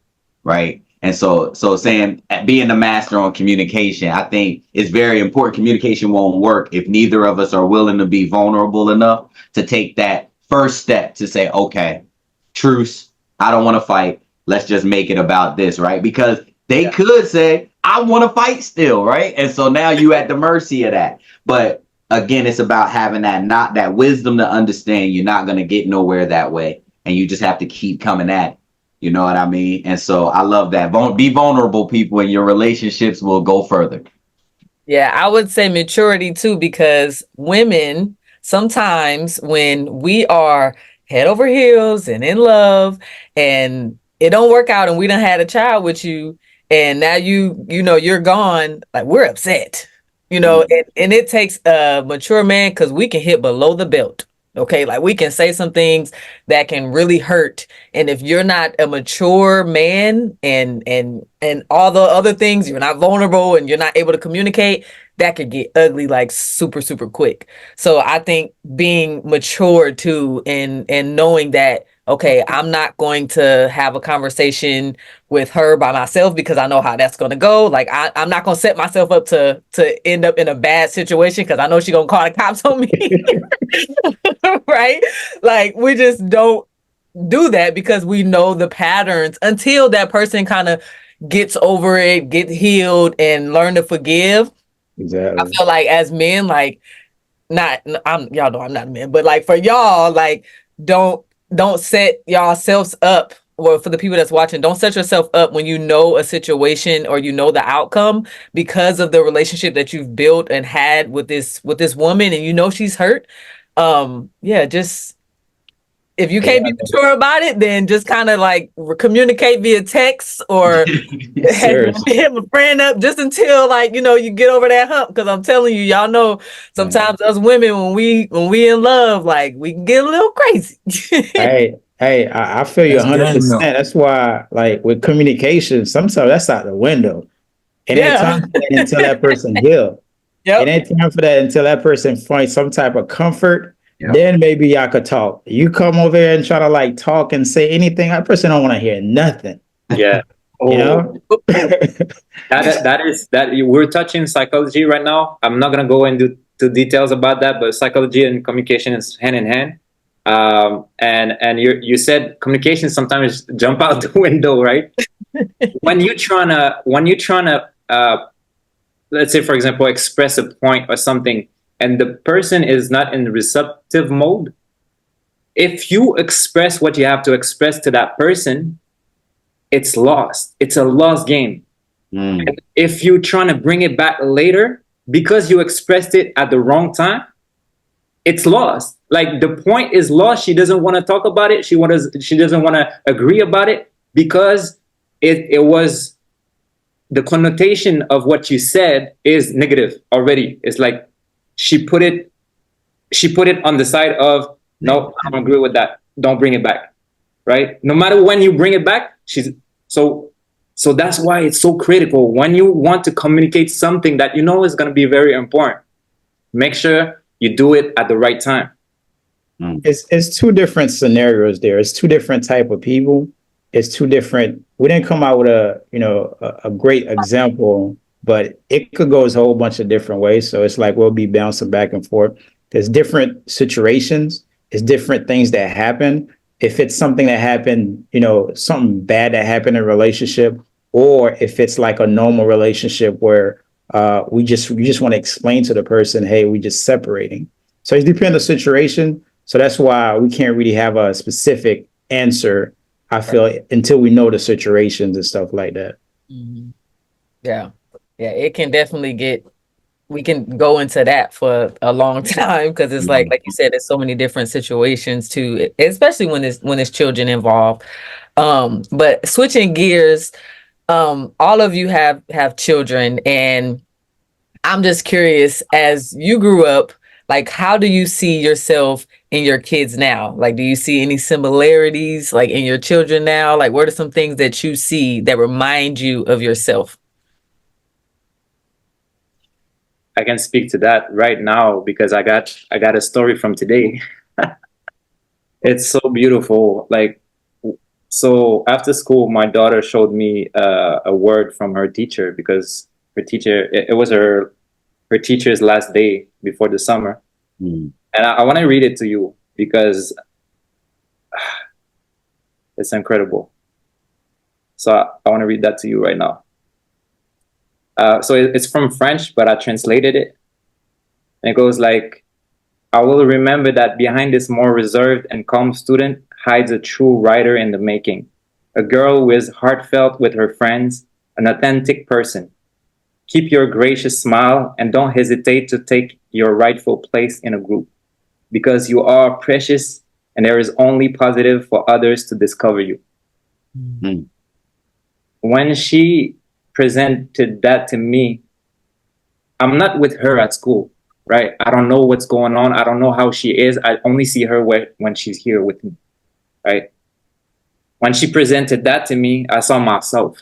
Right. And so saying, being the master on communication, I think is very important. Communication won't work if neither of us are willing to be vulnerable enough to take that first step to say, okay, truce, I don't want to fight. Let's just make it about this. Right. Because they could say, I want to fight still. Right. And so now you at the mercy of that. But again, it's about having that wisdom to understand you're not going to get nowhere that way. And you just have to keep coming at it. You know what I mean? And so I love that. Be vulnerable, people, and your relationships will go further. Yeah, I would say maturity too, because women, sometimes when we are head over heels and in love and it don't work out and we done had a child with you and now you're gone, like we're upset, and it takes a mature man, because we can hit below the belt. Okay, like we can say some things that can really hurt. And if you're not a mature man and all the other things, you're not vulnerable and you're not able to communicate, that could get ugly like super, super quick. So I think being mature too, and knowing that, okay, I'm not going to have a conversation with her by myself because I know how that's going to go. Like I'm not going to set myself up to end up in a bad situation because I know she's going to call the cops on me. Right? Like we just don't do that because we know the patterns until that person kind of gets over it, get healed, and learn to forgive. Exactly. I feel like as men, like y'all know I'm not a man, but like for y'all, like don't set yourselves up, or for the people that's watching, don't set yourself up when you know a situation or you know the outcome because of the relationship that you've built and had with this woman, and you know she's hurt. Just if you can't be mature about it, then just kind of like communicate via text or hit my friend up just until like, you get over that hump. Cause I'm telling you, y'all know sometimes us women, when we in love, like we can get a little crazy. Hey, I feel you 100%. That's why, like with communication, sometimes that's out the window. It ain't time for that until that person heals. It ain't time for that until that person finds some type of comfort. Then maybe y'all could talk. You come over here and try to like talk and say anything, that person don't want to hear nothing. Yeah. You know? that we're touching psychology right now. I'm not gonna go into details about that, but psychology and communication is hand in hand. And you said communication sometimes jump out the window, right? when you're trying to let's say, for example, express a point or something, and the person is not in receptive mode, if you express what you have to express to that person, it's lost. It's a lost game. And if you're trying to bring it back later because you expressed it at the wrong time, it's lost. Like the point is lost. She doesn't want to talk about it. She doesn't want to agree about it because it was the connotation of what you said is negative already. It's like she put it on the side of, no, I don't agree with that. Don't bring it back. Right? No matter when you bring it back, so that's why it's so critical when you want to communicate something that you know is going to be very important. Make sure you do it at the right time. It's two different scenarios there. It's two different type of people. It's two different. We didn't come out with a great example, but it could go a whole bunch of different ways. So it's like we'll be bouncing back and forth. There's different situations. It's different things that happen. If it's something that happened, something bad that happened in a relationship, or if it's like a normal relationship where we just want to explain to the person, hey, we just separating. So it depends on the situation. So that's why we can't really have a specific answer, I feel, until we know the situations and stuff like that. Mm-hmm. Yeah. Yeah. It can definitely we can go into that for a long time because it's like you said, there's so many different situations too, especially when it's children involved. But switching gears, all of you have children, and I'm just curious, as you grew up, like, how do you see yourself in your kids now? Like, do you see any similarities like in your children now? Like, what are some things that you see that remind you of yourself? I can speak to that right now because I got a story from today. It's so beautiful. Like, so after school, my daughter showed me a word from her teacher because her teacher, it was her teacher's last day before the summer. And I want to read it to you because it's incredible. So I want to read that to you right now. So it's from French, but I translated it. And it goes like, I will remember that behind this more reserved and calm student hides a true writer in the making. A girl who is heartfelt with her friends, an authentic person. Keep your gracious smile and don't hesitate to take your rightful place in a group because you are precious and there is only positive for others to discover you. When she presented that to me, I'm not with her at school, right? I don't know what's going on. I don't know how she is. I only see her when she's here with me, right? When she presented that to me, I saw myself.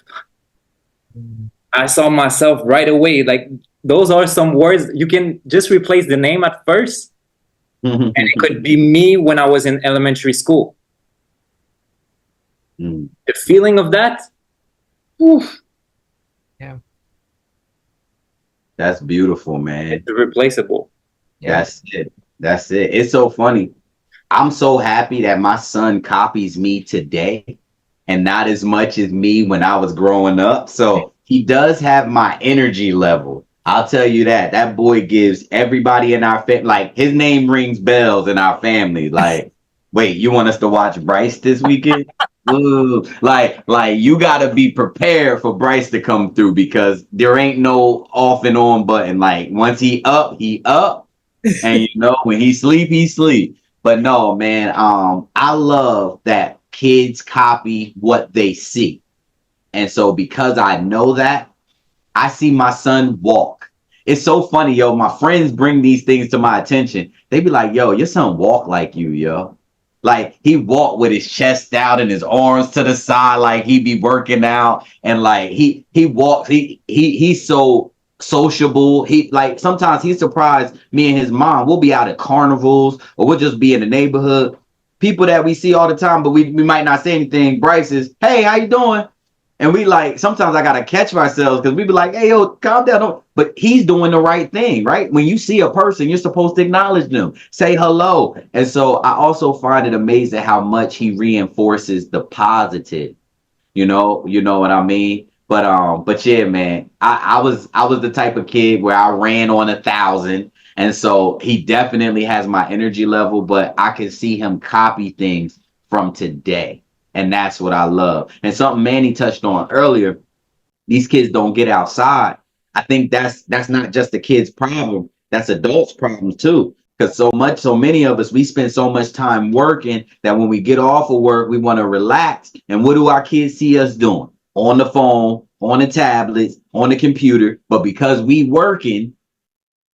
I saw myself right away. Like, those are some words. You can just replace the name at first, and it could be me when I was in elementary school. The feeling of that, oof. Yeah. That's beautiful, man. It's irreplaceable. Yeah. That's it. It's so funny. I'm so happy that my son copies me today and not as much as me when I was growing up. So he does have my energy level. I'll tell you that. That boy gives everybody in our family, like, his name rings bells in our family. Like, wait, you want us to watch Bryce this weekend? Ooh, like you gotta be prepared for Bryce to come through because there ain't no off and on button. Like, once he up, and when he sleep. But no, man, I love that kids copy what they see. And so because I know that, I see my son walk. It's so funny, yo. My friends bring these things to my attention. They be like, yo, your son walk like you, yo. Like, he walked with his chest out and his arms to the side, like he be working out. And like he walks, he's so sociable. He, like, sometimes he's surprised me and his mom. We'll be out at carnivals or we'll just be in the neighborhood. People that we see all the time, but we might not say anything. Bryce is, hey, how you doing? And we, like, sometimes I gotta catch myself because we be like, hey, yo, calm down. But he's doing the right thing, right? When you see a person, you're supposed to acknowledge them, say hello. And so I also find it amazing how much he reinforces the positive. You know what I mean? But yeah, man, I was the type of kid where I ran on 1,000. And so he definitely has my energy level, but I can see him copy things from today. And that's what I love. And something Manny touched on earlier, these kids don't get outside. I think that's not just the kids' problem. That's adults' problem too. Because so many of us, we spend so much time working that when we get off of work, we want to relax. And what do our kids see us doing? On the phone, on the tablets, on the computer. But because we working,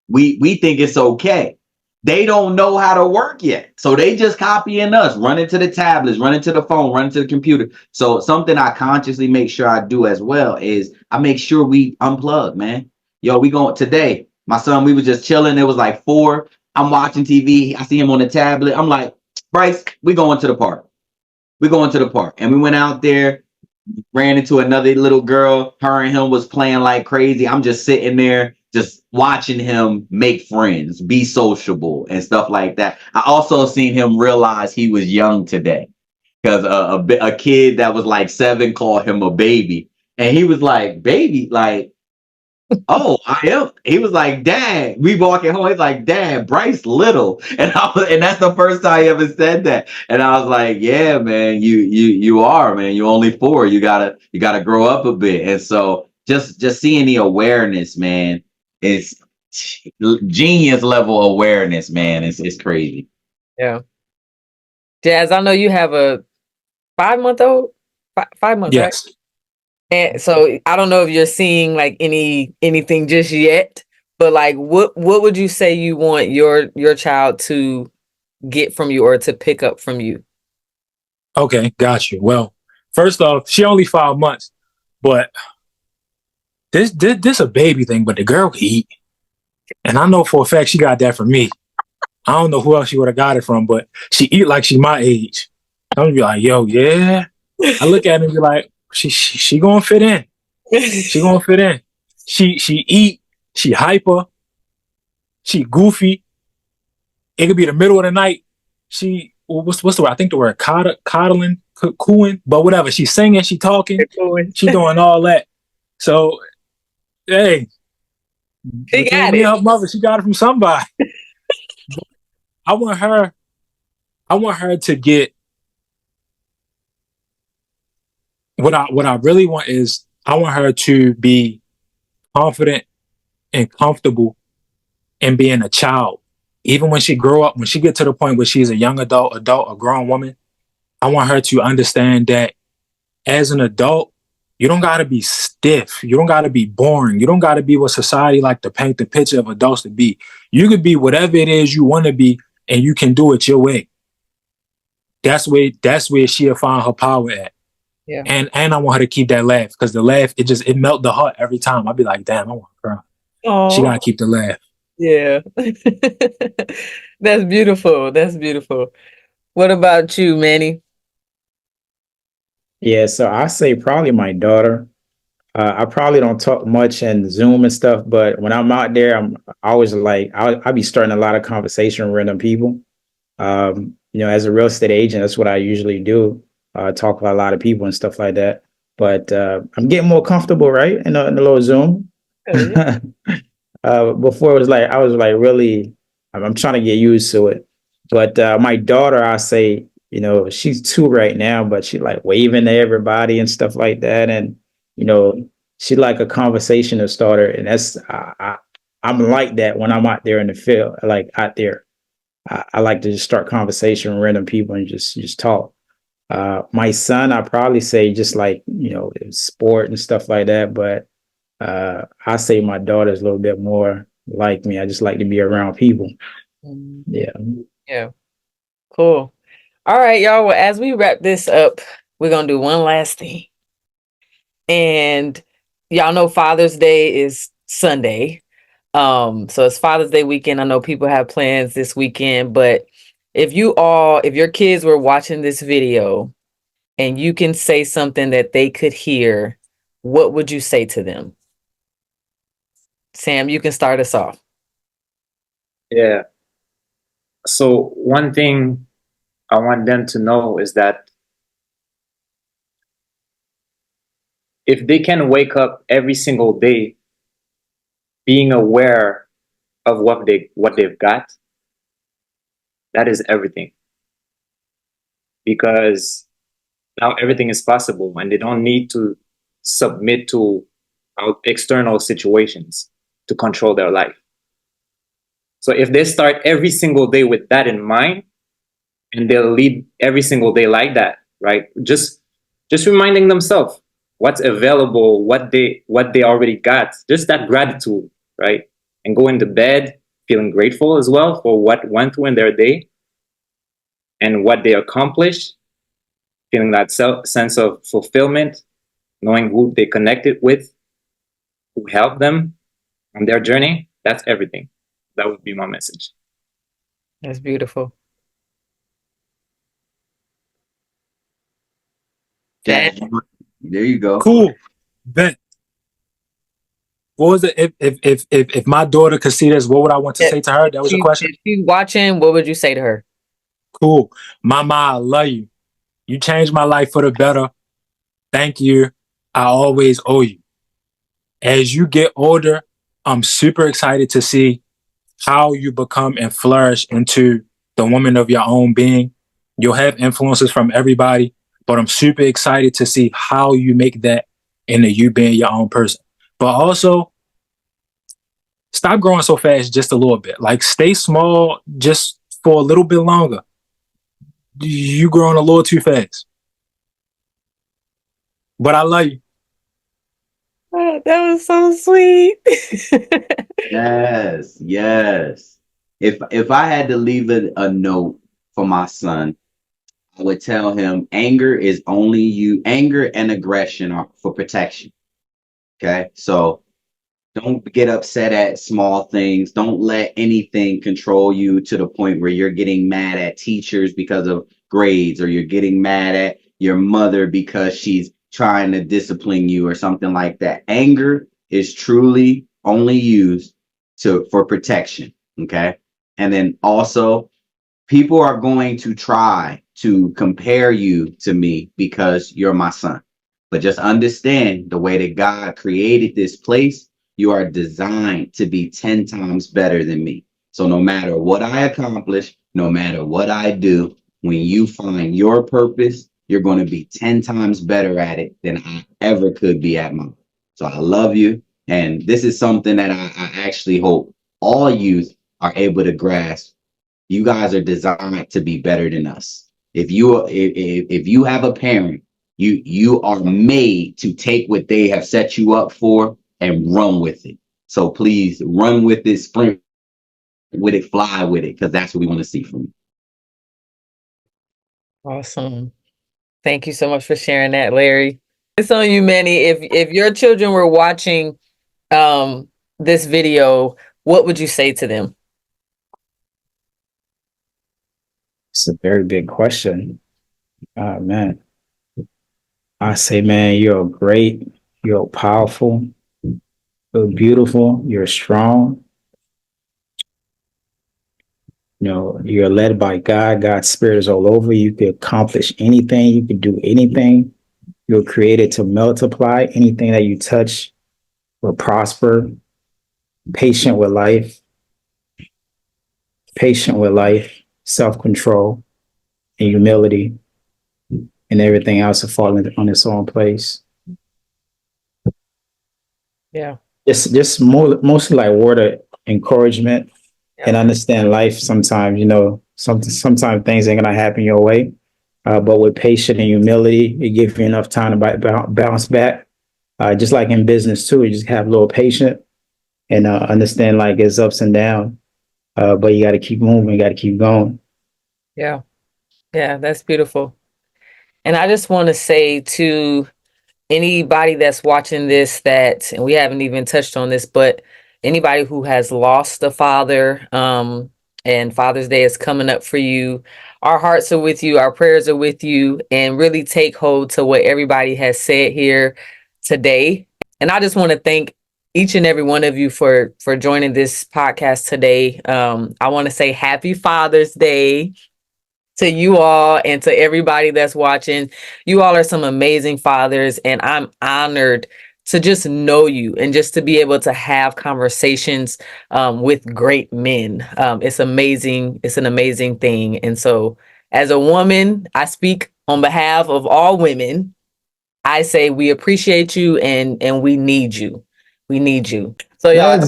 we think it's okay. They don't know how to work yet. So they just copying us, running to the tablets, running to the phone, running to the computer. So something I consciously make sure I do as well is I make sure we unplug, man. Yo, we going today. My son, we was just chilling. It was like 4. I'm watching TV. I see him on the tablet. I'm like, Bryce, we going to the park. We going to the park. And we went out there, ran into another little girl. Her and him was playing like crazy. I'm just sitting there, just watching him make friends, be sociable and stuff like that. I also seen him realize he was young today, because a kid that was like 7 called him a baby. And he was like, baby, like, oh, I am. He was like, Dad, we walking home. He's like, Dad, Bryce little. And that's the first time he ever said that. And I was like, yeah, man, you are, man. You're only 4. You gotta grow up a bit. And so just seeing the awareness, man, is genius level awareness, man. It's crazy. Yeah. Jazz, I know you have a 5-month-old, 5 months, right? Yes. And so I don't know if you're seeing like anything just yet, but like what would you say you want your child to get from you or to pick up from you? Okay, got you. Well, first off, she only 5 months, but this a baby thing, but the girl can eat. And I know for a fact she got that from me. I don't know who else she would have got it from, but she eat like she my age. I'm gonna be like, yo, yeah. I look at her and be like, she gonna fit in. She gonna fit in. She eat, she hyper, she goofy. It could be the middle of the night. She what's the word? I think the word coddling, cooing, but whatever. She's singing, she talking, she doing all that. So hey, She got me it. and her mother, she got it from somebody. I want her to get what I really want is I want her to be confident and comfortable in being a child. Even when she grow up, when she get to the point where she's a young adult, a grown woman, I want her to understand that as an adult, you don't gotta be stiff. You don't gotta be boring. You don't gotta be what society like to paint the picture of adults to be. You could be whatever it is you want to be, and you can do it your way. That's where she'll find her power at. Yeah. And I want her to keep that laugh, because the laugh, it melt the heart every time. I'll be like, damn, I want to cry. Oh, She gotta keep the laugh. yeah. That's beautiful. That's beautiful. What about you, Manny? Yeah, so I say probably my daughter. I probably don't talk much in Zoom and stuff, but when I'm out there, I'm always like, I'll be starting a lot of conversation with random people. As a real estate agent, that's what I usually do. Talk with a lot of people and stuff like that. But I'm getting more comfortable, right? In the little Zoom. Yeah. Before it was like, I was like, really, I'm trying to get used to it. But my daughter, I say, she's 2 right now, but she like waving to everybody and stuff like that. And, she like a conversation starter. And that's, I'm like that when I'm out there in the field, like out there. I like to just start conversation with random people and just talk. My son, I probably say just like, sport and stuff like that. But I say my daughter's a little bit more like me. I just like to be around people. Yeah. Yeah. Cool. All right, y'all. Well, as we wrap this up, we're gonna do one last thing. And y'all know Father's Day is Sunday. So it's Father's Day weekend. I know people have plans this weekend, but if your kids were watching this video and you can say something that they could hear, what would you say to them? Sam, you can start us off. Yeah. So one thing I want them to know is that if they can wake up every single day being aware of what they've got, that is everything. Because now everything is possible and they don't need to submit to external situations to control their life. So if they start every single day with that in mind, and they'll lead every single day like that, right? Just reminding themselves what's available, what they already got, just that gratitude, right? And going to bed feeling grateful as well for what went through in their day and what they accomplished, feeling that sense of fulfillment, knowing who they connected with, who helped them on their journey. That's everything. That would be my message. That's beautiful. Jazz, there you go. Cool. Bet. What was it? If my daughter could see this, what would I want to say to her? That was your question? If she's watching, what would you say to her? Cool. Mama, I love you. You changed my life for the better. Thank you. I always owe you. As you get older, I'm super excited to see how you become and flourish into the woman of your own being. You'll have influences from everybody, but I'm super excited to see how you make that into you being your own person. But also, stop growing so fast just a little bit. Like, stay small just for a little bit longer. You growing a little too fast. But I love you. Oh, that was so sweet. Yes, yes. If I had to leave a note for my son, I would tell him anger and aggression are for protection. Okay. So don't get upset at small things. Don't let anything control you to the point where you're getting mad at teachers because of grades, or you're getting mad at your mother because she's trying to discipline you or something like that. Anger is truly only used for protection. Okay. And then also, people are going to try to compare you to me because you're my son. But just understand, the way that God created this place, you are designed to be 10 times better than me. So no matter what I accomplish, no matter what I do, when you find your purpose, you're going to be 10 times better at it than I ever could be at mine. So I love you. And this is something that I actually hope all youth are able to grasp. You guys are designed to be better than us. If you have a parent, you are made to take what they have set you up for and run with it. So please run with it, sprint with it, fly with it, because that's what we want to see from you. Awesome. Thank you so much for sharing that, Larry. It's on you, Manny. If your children were watching this video, what would you say to them? It's a very big question. Man, I say, man, you're great. You're powerful. You're beautiful. You're strong. You know, you're led by God. God's spirit is all over you. You can accomplish anything. You can do anything. You're created to multiply. Anything that you touch will prosper. Patient with life. Patient with life. Self-control and humility, and everything else will fall on its own place. Yeah. Just mostly like word of encouragement. Yeah. And understand life sometimes, you know, sometimes things ain't gonna happen your way. But with patience and humility, it gives you enough time to bounce back. Just like in business too, you just have a little patience and understand like it's ups and downs. But you got to keep moving, you got to keep going. Yeah. Yeah, that's beautiful. And I just want to say to anybody that's watching this that, and we haven't even touched on this, but anybody who has lost a father, and Father's Day is coming up for you, our hearts are with you, our prayers are with you, and really take hold to what everybody has said here today. And I just want to thank each and every one of you for joining this podcast today. I want to say happy Father's Day to you all and to everybody that's watching. You all are some amazing fathers, and I'm honored to just know you and just to be able to have conversations with great men. It's amazing. It's an amazing thing. And so as a woman, I speak on behalf of all women. I say we appreciate you and we need you. We need you. So y'all,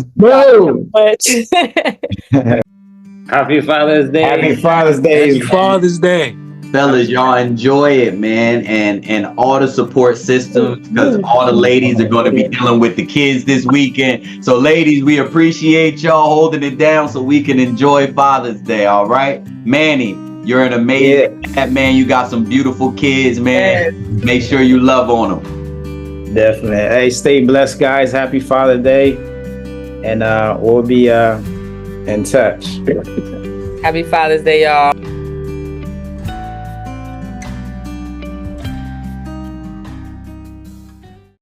Happy Father's Day. Happy Father's Day. Happy Father's Day. Fellas, y'all enjoy it, man, and all the support systems, because all the ladies are going to be dealing with the kids this weekend. So ladies, we appreciate y'all holding it down so we can enjoy Father's Day. All right, Manny, you're an amazing man. You got some beautiful kids, man. Make sure you love on them. Definitely. Hey, stay blessed, guys. Happy Father's Day, and we'll be in touch. Happy Father's Day, y'all.